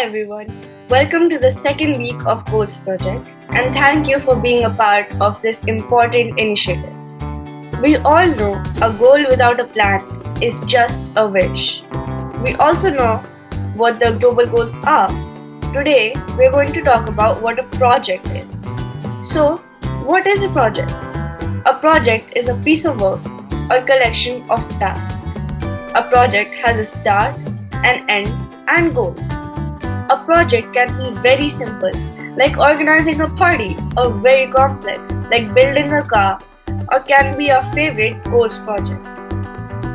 everyone, welcome to the second week of Goals Project and thank you for being a part of this important initiative. We all know a goal without a plan is just a wish. We also know what the global goals are. Today, we're going to talk about what a project is. So, what is a project? A project is a piece of work or collection of tasks. A project has a start, an end, and goals. A project can be very simple, like organizing a party, or very complex, like building a car, or can be our favorite goals project.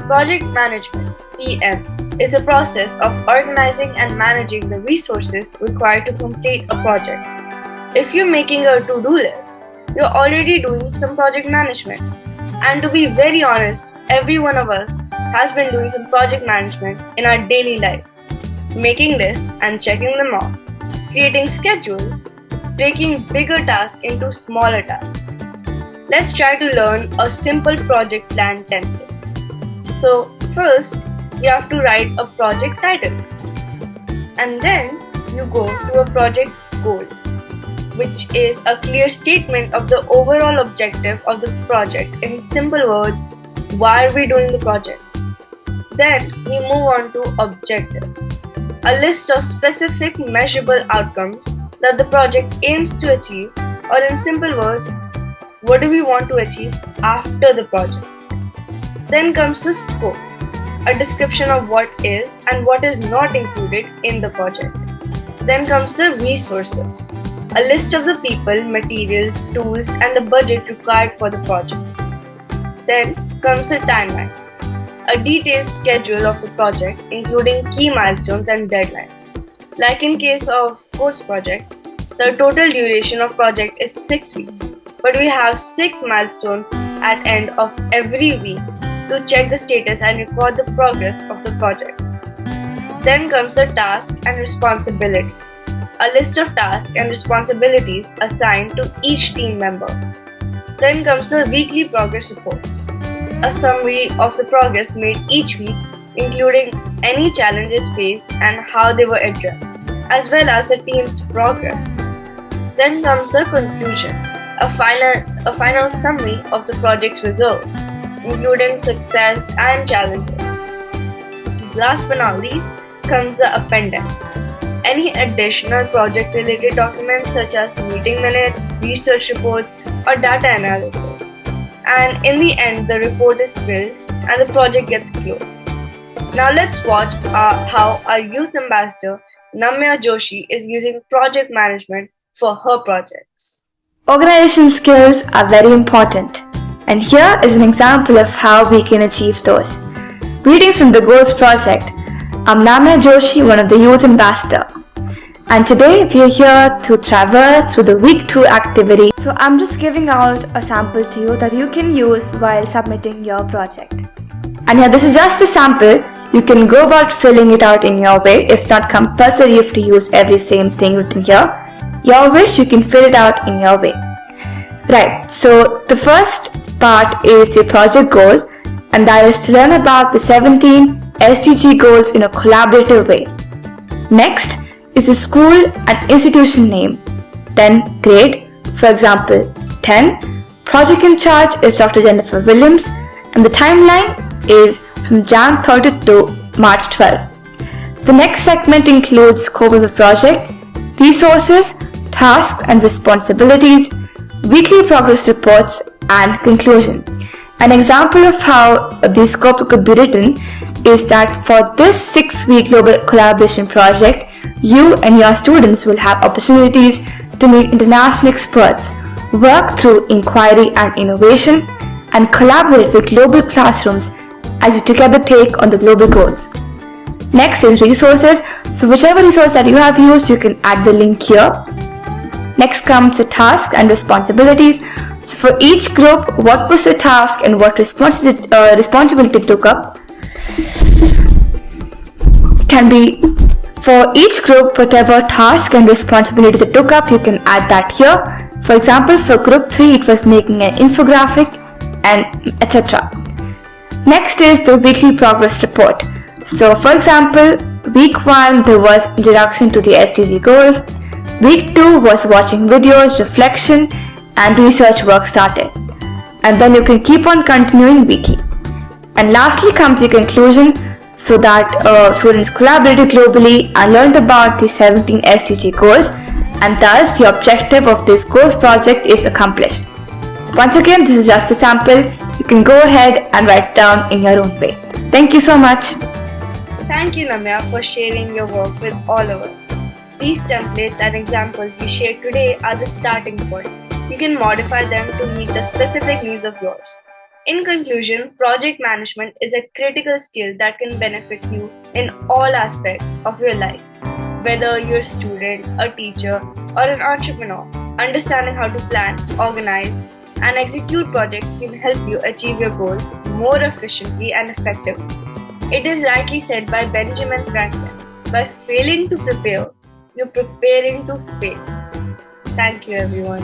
Project management, PM, is a process of organizing and managing the resources required to complete a project. If you're making a to-do list, you're already doing some project management. And to be very honest, every one of us has been doing some project management in our daily lives. Making lists and checking them off, creating schedules, breaking bigger tasks into smaller tasks. Let's try to learn a simple project plan template. So first, you have to write a project title. And then you go to a project goal, which is a clear statement of the overall objective of the project in simple words. Why are we doing the project? Then we move on to objectives, a list of specific measurable outcomes that the project aims to achieve, or in simple words, what do we want to achieve after the project? Then comes the scope, a description of what is and what is not included in the project. Then comes the resources, a list of the people, materials, tools, and the budget required for the project. Then comes the timeline, a detailed schedule of the project including key milestones and deadlines. Like in case of course project, the total duration of project is 6 weeks, but we have 6 milestones at end of every week to check the status and record the progress of the project. Then comes the tasks and responsibilities, a list of tasks and responsibilities assigned to each team member. Then comes the weekly progress reports, a summary of the progress made each week, including any challenges faced and how they were addressed, as well as the team's progress. Then comes the conclusion, a final summary of the project's results, including success and challenges. Last but not least comes the appendix, any additional project-related documents such as meeting minutes, research reports, or data analysis. And in the end, the report is filled and the project gets closed. Now let's watch how our youth ambassador Namya Joshi is using project management for her projects. Organization skills are very important, and here is an example of how we can achieve those. Greetings from the Goals Project. I'm Namya Joshi, one of the youth ambassador. And today we are here to traverse through the week 2 activity. So I'm just giving out a sample to you that you can use while submitting your project. And here this is just a sample. You can go about filling it out in your way. It's not compulsory you have to use every same thing written here. Your wish, you can fill it out in your way. Right, so the first part is the project goal, and that is to learn about the 17 SDG goals in a collaborative way. Next is the school and institution name, then grade, for example 10. Project in charge is Dr. Jennifer Williams, and the timeline is from Jan 30 to March 12. The next segment includes scope of the project, resources, tasks and responsibilities, weekly progress reports, and conclusion. An example of how the scope could be written is that for this 6-week global collaboration project, you and your students will have opportunities to meet international experts, work through inquiry and innovation, and collaborate with global classrooms as you together take on the global goals. Next is resources. So whichever resource that you have used, you can add the link here. Next comes the task and responsibilities. So for each group, what was the task and what responsibility took up? Can be for each group, whatever task and responsibility they took up, you can add that here. For example, for group 3, it was making an infographic and etc. Next is the weekly progress report. So for example, Week 1 there was introduction to the SDG goals. Week 2 was watching videos, reflection, and research work started. And then you can keep on continuing weekly. And lastly comes the conclusion, so that students collaborated globally and learned about the 17 SDG goals, and thus the objective of this goals project is accomplished. Once again, this is just a sample. You can go ahead and write it down in your own way. Thank you so much. Thank you, Namya, for sharing your work with all of us. These templates and examples you shared today are the starting point. You can modify them to meet the specific needs of yours. In conclusion, project management is a critical skill that can benefit you in all aspects of your life. Whether you're a student, a teacher, or an entrepreneur, understanding how to plan, organize, and execute projects can help you achieve your goals more efficiently and effectively. It is rightly said by Benjamin Franklin, by failing to prepare, you're preparing to fail. Thank you, everyone.